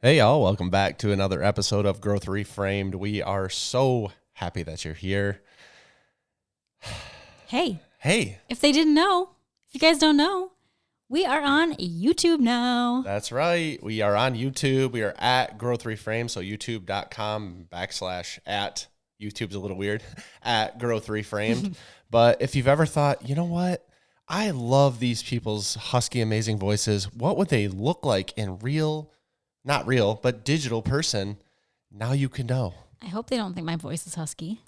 Hey y'all, welcome back to another episode of Growth Reframed. We are so happy that you're here. Hey, Hey, if they didn't know, if you guys don't know, we are on YouTube now. that's right. We are on YouTube. We are at Growth Reframed, so youtube.com/@ YouTube's a little weird, at Growth Reframed. But if you've ever thought, you know what? I love these people's husky, amazing voices. What would they look like in not real, but digital person? Now you can know. I hope they don't think my voice is husky.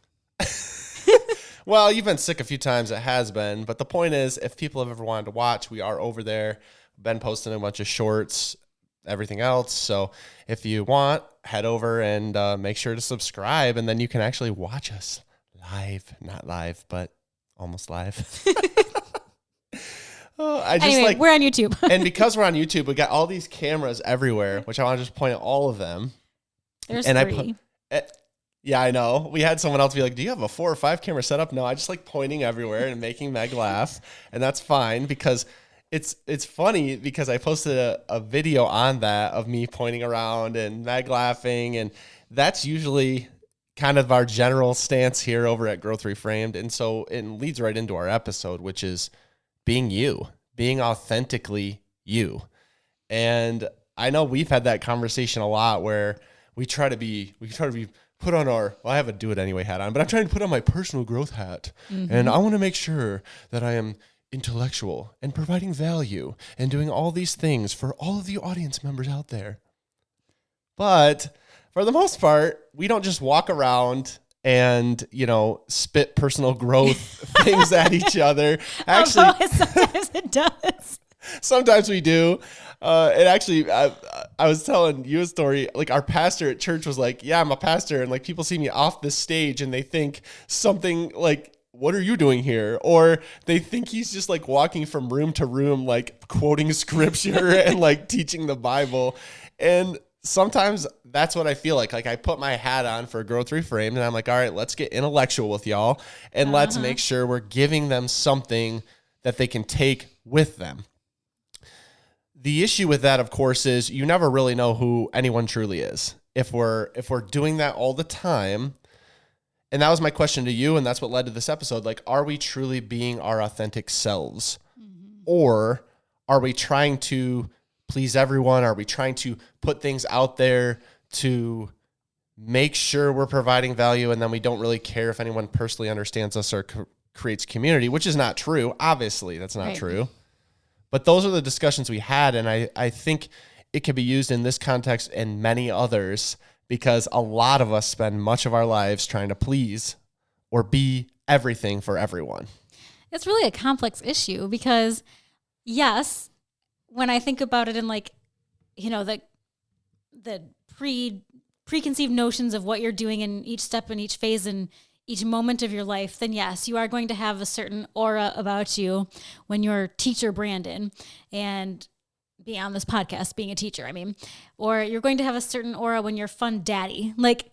Well, you've been sick a few times. It has been. But the point is, if people have ever wanted to watch, we are over there. Been posting a bunch of shorts, everything else. So if you want, head over and make sure to subscribe. And then you can actually watch us live. Not live, but almost live. Anyway, we're on YouTube. And because we're on YouTube, we got all these cameras everywhere, which I want to just point at all of them. There's and three. Yeah, I know. We had someone else be like, do you have a 4 or 5 camera setup? No, I just like pointing everywhere and making Meg laugh. And that's fine because it's funny because I posted a video on that of me pointing around and Meg laughing. And that's usually kind of our general stance here over at Growth Reframed. And so it leads right into our episode, which is being you, being authentically you. And I know we've had that conversation a lot where we try to be put on I have a do it anyway hat on, but I'm trying to put on my personal growth hat. Mm-hmm. And I want to make sure that I am intellectual and providing value and doing all these things for all of the audience members out there. But for the most part, we don't just walk around and, spit personal growth things at each other. Actually, Sometimes it does. Sometimes we do. And actually, I was telling you a story. Like our pastor at church was like, yeah, I'm a pastor. And like people see me off the stage and they think something like, what are you doing here? Or they think he's just like walking from room to room, like quoting scripture and like teaching the Bible. And sometimes that's what I feel like. Like I put my hat on for Growth Reframed and I'm like, all right, let's get intellectual with y'all. And let's make sure we're giving them something that they can take with them. The issue with that, of course, is you never really know who anyone truly is. If we're doing that all the time, and that was my question to you, and that's what led to this episode, like, are we truly being our authentic selves? Mm-hmm. Or are we trying to please everyone? Are we trying to put things out there to make sure we're providing value, and then we don't really care if anyone personally understands us or creates community, which is not true. Obviously, that's not true. But those are the discussions we had, and I think it can be used in this context and many others because a lot of us spend much of our lives trying to please or be everything for everyone. It's really a complex issue because, yes, when I think about it in like, the preconceived notions of what you're doing in each step in each phase and each moment of your life, then yes, you are going to have a certain aura about you when you're teacher Brandon and being on this podcast, being a teacher, or you're going to have a certain aura when you're fun daddy. Like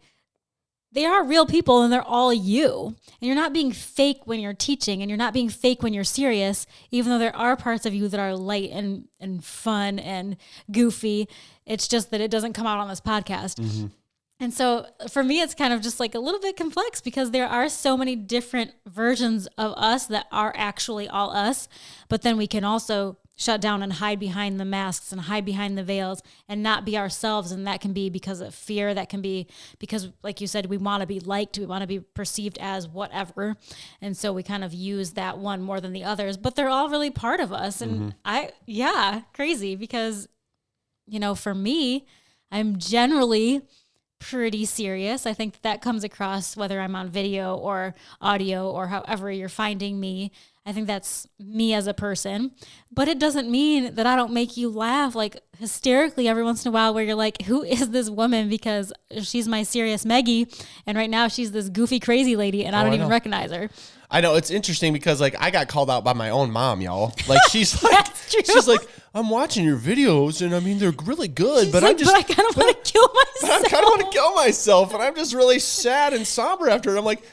they are real people and they're all you. And you're not being fake when you're teaching and you're not being fake when you're serious, even though there are parts of you that are light and fun and goofy. It's just that it doesn't come out on this podcast. Mm-hmm. And so for me, it's kind of just like a little bit complex because there are so many different versions of us that are actually all us. But then we can also shut down and hide behind the masks and hide behind the veils and not be ourselves. And that can be because of fear. That can be because, like you said, we want to be liked. We want to be perceived as whatever. And so we kind of use that one more than the others. But they're all really part of us. And crazy because, for me, I'm generally pretty serious. I think that comes across whether I'm on video or audio or however you're finding me. I think that's me as a person, but it doesn't mean that I don't make you laugh like hysterically every once in a while where you're like, who is this woman? Because she's my serious Maggie. And right now she's this goofy, crazy lady and I don't even recognize her. I know it's interesting because like I got called out by my own mom, y'all. Like she's like, I'm watching your videos and they're really good, but I kind of want to kill myself. I kind of want to kill myself and I'm just really sad and somber after it. I'm like,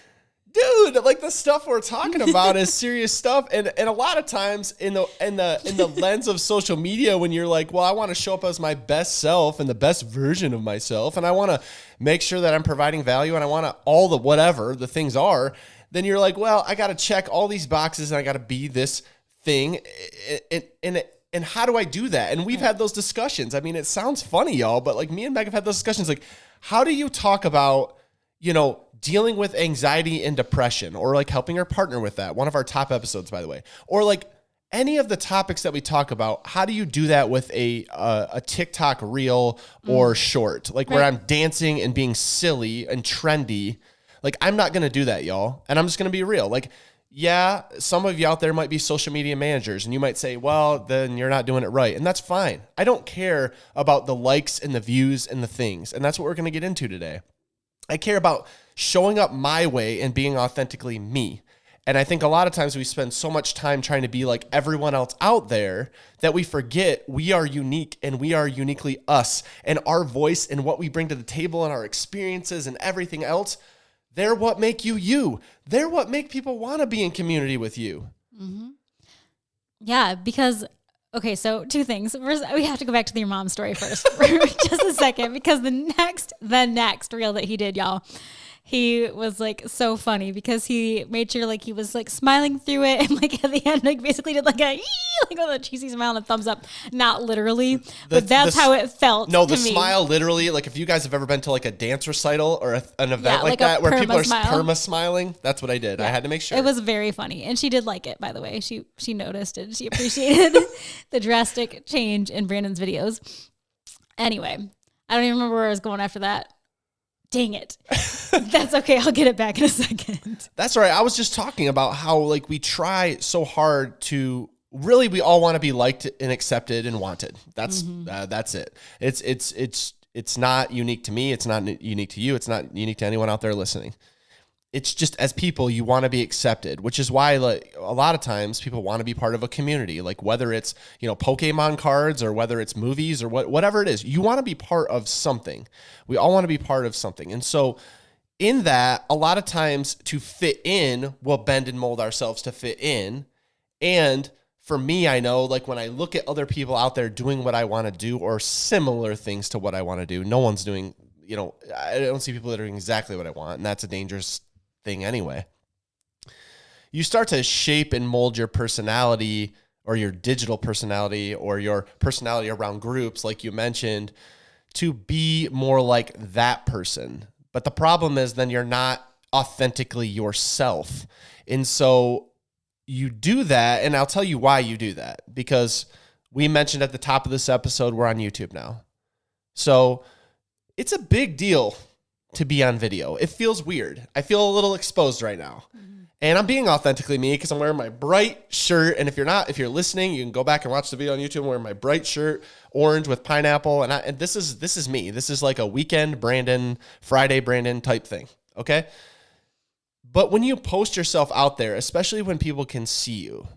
dude, like the stuff we're talking about is serious stuff. And a lot of times in the lens of social media, when you're like, well, I want to show up as my best self and the best version of myself, and I want to make sure that I'm providing value, and I want to all the whatever the things are, then you're like, well, I got to check all these boxes and I got to be this thing. And how do I do that? And we've had those discussions. I mean, it sounds funny, y'all, but like me and Meg have had those discussions. Like, how do you talk about, dealing with anxiety and depression, or like helping your partner with that? One of our top episodes, by the way, or like any of the topics that we talk about. How do you do that with a TikTok reel or short, like where I'm dancing and being silly and trendy? Like, I'm not going to do that, y'all. And I'm just going to be real. Like, yeah, some of you out there might be social media managers, and you might say, well, then you're not doing it right. And that's fine. I don't care about the likes and the views and the things. And that's what we're going to get into today. I care about showing up my way and being authentically me. And I think a lot of times we spend so much time trying to be like everyone else out there that we forget we are unique and we are uniquely us, and our voice and what we bring to the table and our experiences and everything else, they're what make you you. They're what make people want to be in community with you. Mm-hmm. Yeah, because, okay, so two things. First, we have to go back to your mom story first for just a second, because the next reel that he did, y'all, he was like so funny because he made sure like he was like smiling through it, and like at the end like basically did like a like with a cheesy smile and a thumbs up. Not literally, but that's how it felt. No, the smile literally, like if you guys have ever been to like a dance recital or an event like that where people are perma smiling, that's what I did. Yeah. I had to make sure. It was very funny, and she did like it, by the way. She noticed it. She appreciated the drastic change in Brandon's videos. Anyway, I don't even remember where I was going after that. Dang it. That's okay. I'll get it back in a second. That's right. I was just talking about how like we try so hard to really, we all want to be liked and accepted and wanted. That's it. It's not unique to me. It's not unique to you. It's not unique to anyone out there listening. It's just, as people, you want to be accepted, which is why like a lot of times people want to be part of a community, like whether it's, Pokemon cards or whether it's movies or whatever it is, you want to be part of something. We all want to be part of something. And so in that, a lot of times to fit in, we'll bend and mold ourselves to fit in. And for me, I know like when I look at other people out there doing what I want to do or similar things to what I want to do, no one's doing, I don't see people that are doing exactly what I want. And that's a dangerous thing anyway. You start to shape and mold your personality or your digital personality or your personality around groups, like you mentioned, to be more like that person. But the problem is then you're not authentically yourself. And so you do that, and I'll tell you why you do that, because we mentioned at the top of this episode, we're on YouTube now. So it's a big deal to be on video. It feels weird. I feel a little exposed right now. Mm-hmm. And I'm being authentically me because I'm wearing my bright shirt. And if you're listening, you can go back and watch the video on YouTube. I'm wearing my bright shirt, orange with pineapple. And this is me. This is like a weekend Brandon, Friday Brandon type thing. Okay. But when you post yourself out there, especially when people can see you,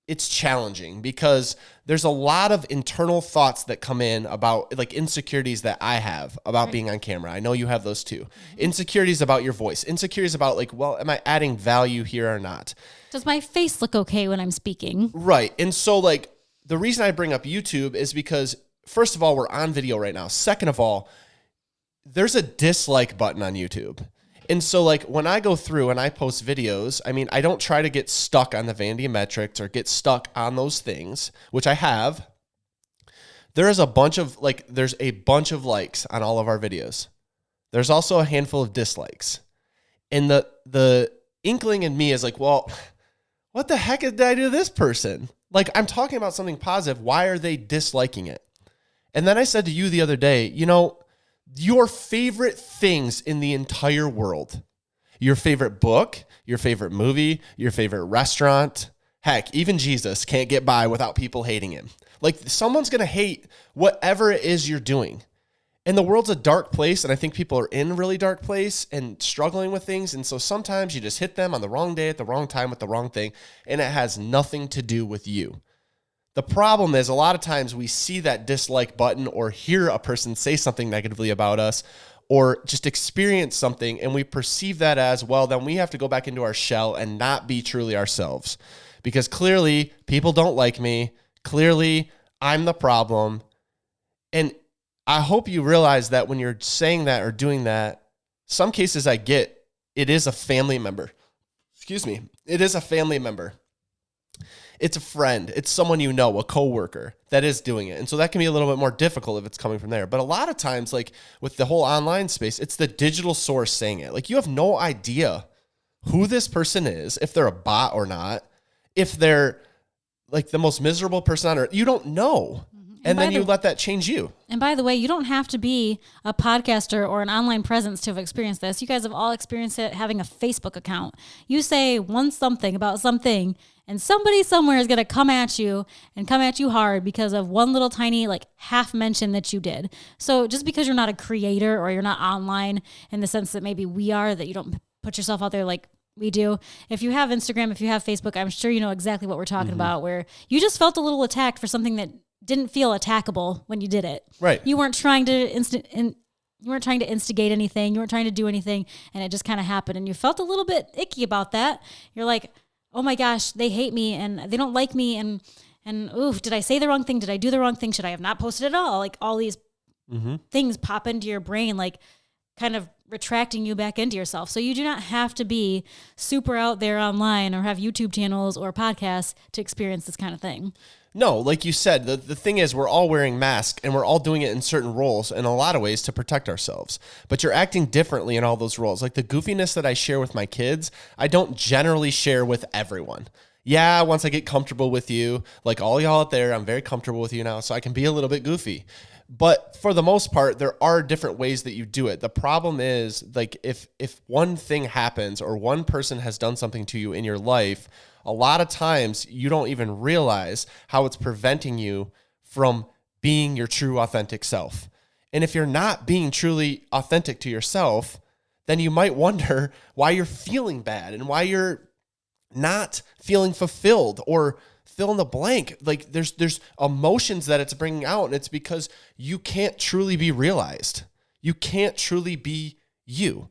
it's challenging because there's a lot of internal thoughts that come in about like insecurities that I have about being on camera. I know you have those too. Insecurities about your voice, insecurities about like, well, am I adding value here or not? Does my face look okay when I'm speaking? Right. And so like the reason I bring up YouTube is because first of all, we're on video right now. Second of all, there's a dislike button on YouTube. And so like when I go through and I post videos, I mean, I don't try to get stuck on the vanity metrics or get stuck on those things, which I have. There's a bunch of likes on all of our videos. There's also a handful of dislikes. And the inkling in me is like, well, what the heck did I do to this person? Like I'm talking about something positive. Why are they disliking it? And then I said to you the other day, your favorite things in the entire world, your favorite book, your favorite movie, your favorite restaurant, heck, even Jesus can't get by without people hating him. Like someone's going to hate whatever it is you're doing. And the world's a dark place, and I think people are in a really dark place and struggling with things. And so sometimes you just hit them on the wrong day at the wrong time with the wrong thing, and it has nothing to do with you. The problem is a lot of times we see that dislike button or hear a person say something negatively about us, or just experience something and we perceive that as, well, then we have to go back into our shell and not be truly ourselves. Because clearly people don't like me. Clearly I'm the problem. And I hope you realize that when you're saying that or doing that, some cases I get, it is a family member. Excuse me. It is a family member. It's a friend. It's someone you know, a coworker that is doing it. And so that can be a little bit more difficult if it's coming from there. But a lot of times, like with the whole online space, it's the digital source saying it. Like you have no idea who this person is, if they're a bot or not, if they're like the most miserable person on earth. You don't know. And then you let that change you. And by the way, you don't have to be a podcaster or an online presence to have experienced this. You guys have all experienced it having a Facebook account. You say one something about something, and somebody somewhere is going to come at you and come at you hard because of one little tiny like half mention that you did. So just because you're not a creator or you're not online in the sense that maybe we are, that you don't put yourself out there like we do. If you have Instagram, if you have Facebook, I'm sure you know exactly what we're talking about, where you just felt a little attacked for something that didn't feel attackable when you did it. Right. You weren't trying to instigate anything. You weren't trying to do anything, and it just kind of happened. And you felt a little bit icky about that. You're like, oh my gosh, they hate me and they don't like me. And oof, did I say the wrong thing? Did I do the wrong thing? Should I have not posted at all? Like all these things pop into your brain, like kind of retracting you back into yourself. So you do not have to be super out there online or have YouTube channels or podcasts to experience this kind of thing. No, like you said, the thing is we're all wearing masks and we're all doing it in certain roles in a lot of ways to protect ourselves. But you're acting differently in all those roles. Like the goofiness that I share with my kids, I don't generally share with everyone. Yeah, once I get comfortable with you, like all y'all out there, I'm very comfortable with you now, so I can be a little bit goofy. But for the most part, there are different ways that you do it. The problem is, like, if one thing happens or one person has done something to you in your life, a lot of times you don't even realize how it's preventing you from being your true authentic self. And if you're not being truly authentic to yourself, then you might wonder why you're feeling bad and why you're not feeling fulfilled or fill in the blank. Like there's emotions that it's bringing out, and it's because you can't truly be realized. You can't truly be you.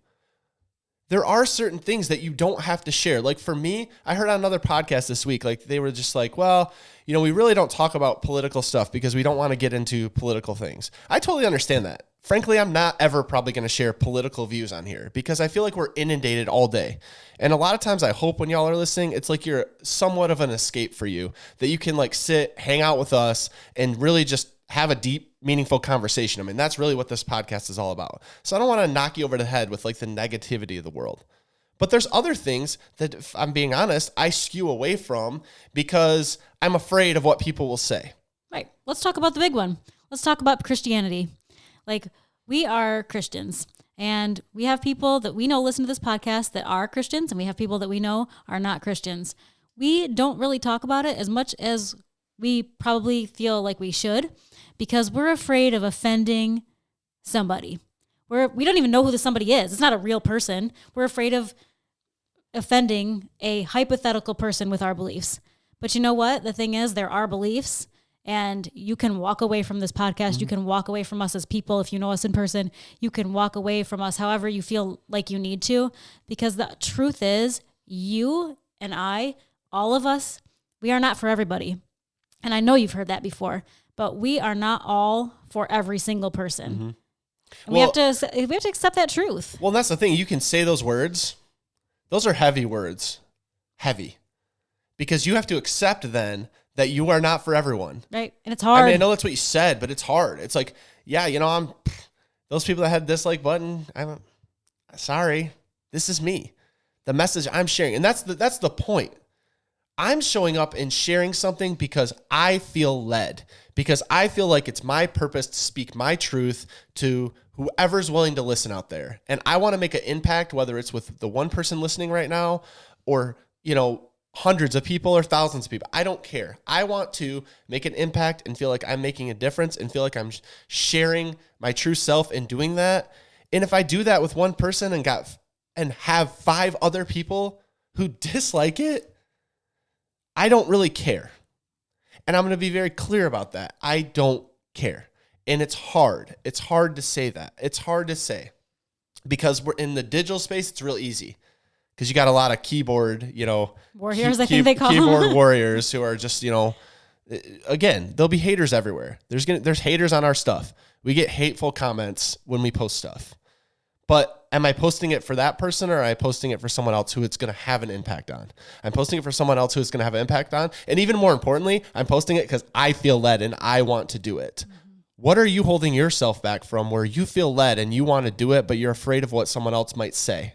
There are certain things that you don't have to share. Like for me, I heard on another podcast this week, like they were just like, well, you know, we really don't talk about political stuff because we don't want to get into political things. I totally understand that. Frankly, I'm not ever probably going to share political views on here because I feel like we're inundated all day. And a lot of times I hope when y'all are listening, it's like you're somewhat of an escape for you, that you can like sit, hang out with us and really just have a deep, meaningful conversation. I mean, that's really what this podcast is all about. So I don't want to knock you over the head with like the negativity of the world. But there's other things that, if I'm being honest, I skew away from because I'm afraid of what people will say. Right. Let's talk about the big one. Let's talk about Christianity. Like, we are Christians, and we have people that we know listen to this podcast that are Christians, and we have people that we know are not Christians. We don't really talk about it as much as we probably feel like we should, because we're afraid of offending somebody. We don't even know who the somebody is. It's not a real person. We're afraid of offending a hypothetical person with our beliefs. But you know what? The thing is, there are beliefs, and you can walk away from this podcast. You can walk away from us as people. If you know us in person, you can walk away from us however you feel like you need to, because the truth is, you and I, all of us, we are not for everybody. And I know you've heard that before, but we are not all for every single person. And we have to accept that truth. Well, that's the thing. You can say those words. Those are heavy words. Heavy. Because you have to accept then that you are not for everyone. Right. And it's hard. I mean, I know that's what you said, but it's hard. It's like, yeah, you know, those people that had dislike button, I'm sorry. This is me. The message I'm sharing. And that's the point. I'm showing up and sharing something because I feel led, because I feel like it's my purpose to speak my truth to whoever's willing to listen out there. And I want to make an impact, whether it's with the one person listening right now or, you know, hundreds of people or thousands of people. I don't care. I want to make an impact and feel like I'm making a difference and feel like I'm sharing my true self in doing that. And if I do that with one person and have 5 other people who dislike it, I don't really care. And I'm going to be very clear about that. I don't care. And it's hard. It's hard to say that. It's hard to say. because we're in the digital space, it's real easy because you got a lot of keyboard, warriors, I think they call keyboard them. warriors who are just, again, there'll be haters everywhere. There's haters on our stuff. We get hateful comments when we post stuff. But am I posting it for that person, or am I posting it for someone else who it's going to have an impact on? I'm posting it for someone else who it's going to have an impact on. And even more importantly, I'm posting it because I feel led and I want to do it. Mm-hmm. What are you holding yourself back from where you feel led and you want to do it, but you're afraid of what someone else might say?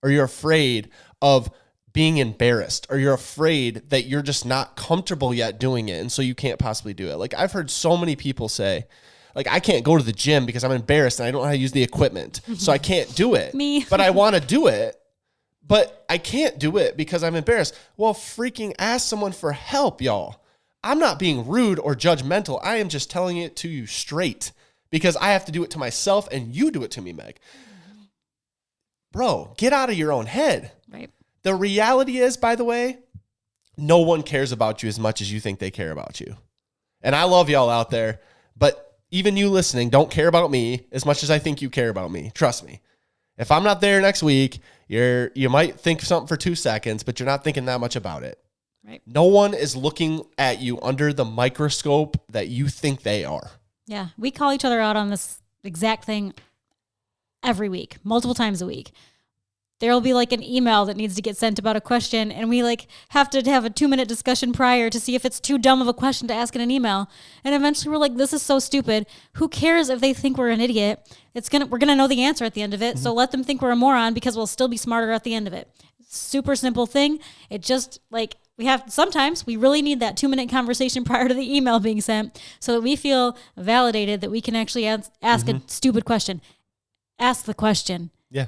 Or you're afraid of being embarrassed, or you're afraid that you're just not comfortable yet doing it, and so you can't possibly do it. Like, I've heard so many people say, like, I can't go to the gym because I'm embarrassed and I don't know how to use the equipment, so I can't do it. Me. But I want to do it, but I can't do it because I'm embarrassed. Well, freaking ask someone for help, y'all. I'm not being rude or judgmental. I am just telling it to you straight because I have to do it to myself and you do it to me, Meg. Bro, get out of your own head. Right. The reality is, by the way, no one cares about you as much as you think they care about you. And I love y'all out there, but even you listening don't care about me as much as I think you care about me. Trust me. If I'm not there next week, you might think something for 2 seconds, but you're not thinking that much about it. Right. No one is looking at you under the microscope that you think they are. Yeah. We call each other out on this exact thing every week, multiple times a week. There'll be like an email that needs to get sent about a question, and we like have to have a 2-minute discussion prior to see if it's too dumb of a question to ask in an email. And eventually we're like, this is so stupid. Who cares if they think we're an idiot? We're gonna know the answer at the end of it. Mm-hmm. So let them think we're a moron because we'll still be smarter at the end of it. Super simple thing. It just like sometimes we really need that 2-minute conversation prior to the email being sent so that we feel validated that we can actually ask a stupid question. Ask the question. Yeah.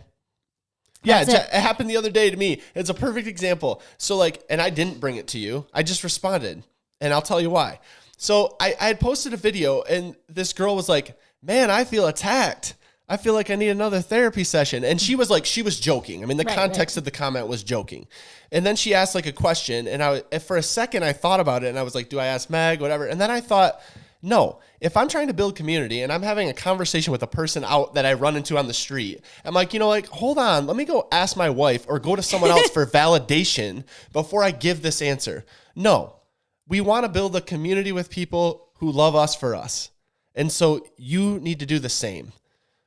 Yeah, it happened the other day to me. It's a perfect example. So and I didn't bring it to you. I just responded, and I'll tell you why. So I had posted a video, and this girl was like, man, I feel attacked. I feel like I need another therapy session. And she was joking. I mean, the context of the comment was joking. And then she asked a question, and for a second I thought about it, and I was like, do I ask Meg, whatever? And then I thought, no, if I'm trying to build community and I'm having a conversation with a person out that I run into on the street, I'm like, hold on, let me go ask my wife or go to someone else for validation before I give this answer. No, we want to build a community with people who love us for us. And so you need to do the same.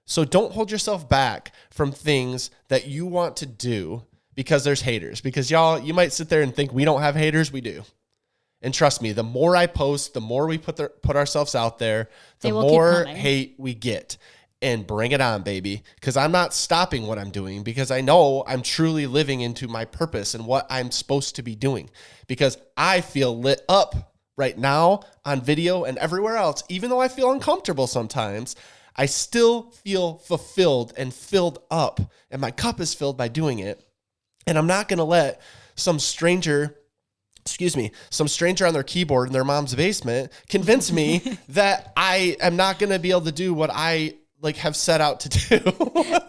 So don't hold yourself back from things that you want to do because there's haters. Because y'all, you might sit there and think we don't have haters. We do. And trust me, the more I post, the more we put ourselves out there, the more hate we get. And bring it on, baby. Because I'm not stopping what I'm doing because I know I'm truly living into my purpose and what I'm supposed to be doing. Because I feel lit up right now on video and everywhere else. Even though I feel uncomfortable sometimes, I still feel fulfilled and filled up. And my cup is filled by doing it. And I'm not going to let some stranger on their keyboard in their mom's basement convince me that I am not going to be able to do what I have set out to do.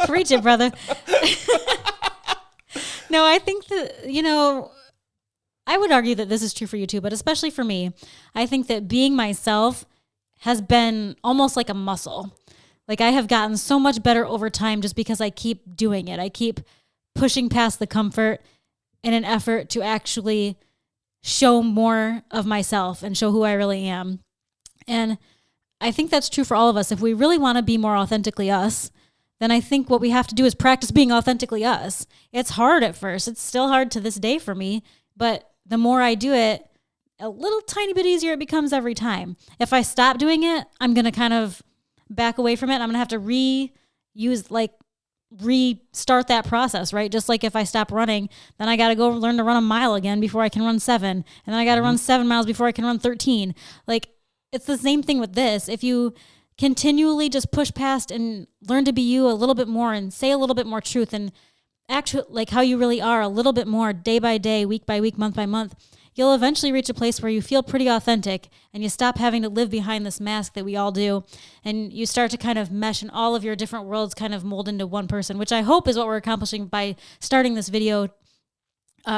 Preach it, brother. No, I think that, I would argue that this is true for you too, but especially for me, I think that being myself has been almost like a muscle. Like I have gotten so much better over time just because I keep doing it. I keep pushing past the comfort in an effort to actually show more of myself and show who I really am. And I think that's true for all of us. If we really want to be more authentically us, then I think what we have to do is practice being authentically us. It's hard at first. It's still hard to this day for me, but the more I do it, a little tiny bit easier it becomes every time. If I stop doing it, I'm going to kind of back away from it. I'm going to have to restart that process, right? Just like if I stop running, then I got to go learn to run a mile again before I can run 7. And then I got to run 7 miles before I can run 13. It's the same thing with this. If you continually just push past and learn to be you a little bit more and say a little bit more truth and actually how you really are a little bit more day by day, week by week, month by month, you'll eventually reach a place where you feel pretty authentic and you stop having to live behind this mask that we all do. And you start to kind of mesh and all of your different worlds kind of mold into one person, which I hope is what we're accomplishing by starting this video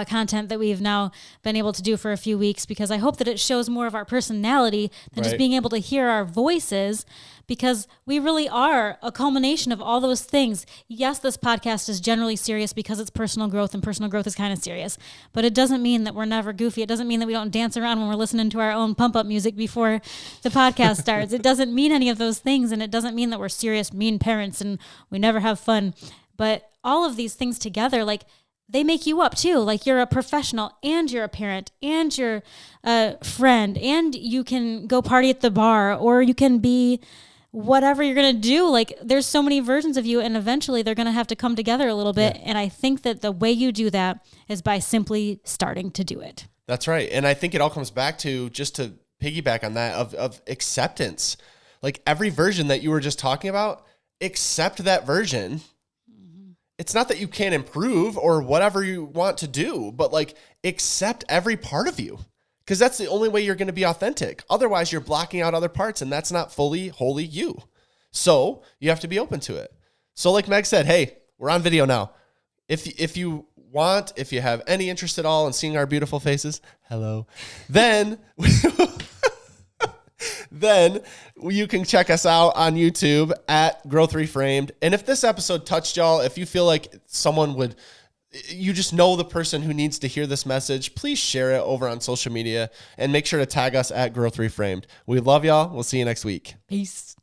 content that we've now been able to do for a few weeks, because I hope that it shows more of our personality than just being able to hear our voices, because we really are a culmination of all those things. Yes, this podcast is generally serious because it's personal growth, and personal growth is kind of serious, but it doesn't mean that we're never goofy. It doesn't mean that we don't dance around when we're listening to our own pump up music before the podcast starts. It doesn't mean any of those things, and it doesn't mean that we're serious, mean parents and we never have fun. But all of these things together, like, they make you up too. Like, you're a professional and you're a parent and you're a friend, and you can go party at the bar, or you can be whatever you're going to do. Like, there's so many versions of you, and eventually they're going to have to come together a little bit. Yeah. And I think that the way you do that is by simply starting to do it. That's right. And I think it all comes back to, just to piggyback on that, of acceptance. Like, every version that you were just talking about, accept that version. It's not that you can't improve or whatever you want to do, but like, accept every part of you, because that's the only way you're going to be authentic. Otherwise, you're blocking out other parts, and that's not fully, wholly you. So you have to be open to it. So like Meg said, hey, we're on video now. If you want, if you have any interest at all in seeing our beautiful faces, hello, then then you can check us out on YouTube at Growth Reframed. And if this episode touched y'all, if you feel like you just know the person who needs to hear this message, please share it over on social media and make sure to tag us at Growth Reframed. We love y'all. We'll see you next week. Peace.